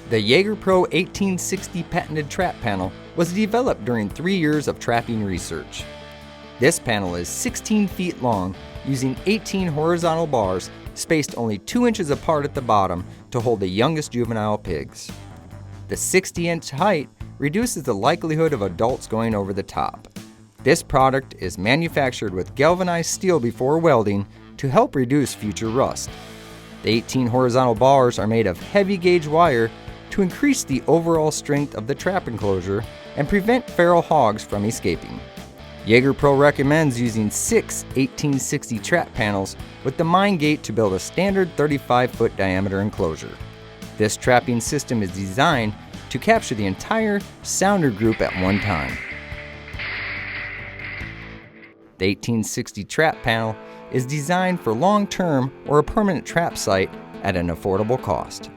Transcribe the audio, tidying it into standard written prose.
The Jager Pro 1860 patented trap panel was developed during 3 years of trapping research. This panel is 16 feet long, using 18 horizontal bars spaced only 2 inches apart at the bottom to hold the youngest juvenile pigs. The 60-inch height reduces the likelihood of adults going over the top. This product is manufactured with galvanized steel before welding to help reduce future rust. The 18 horizontal bars are made of heavy gauge wire to increase the overall strength of the trap enclosure and prevent feral hogs from escaping. Jager Pro recommends using 6 1860 trap panels with the M.I.N.E gate to build a standard 35-foot diameter enclosure. This trapping system is designed to capture the entire sounder group at one time. The 1860 trap panel is designed for long-term or a permanent trap site at an affordable cost.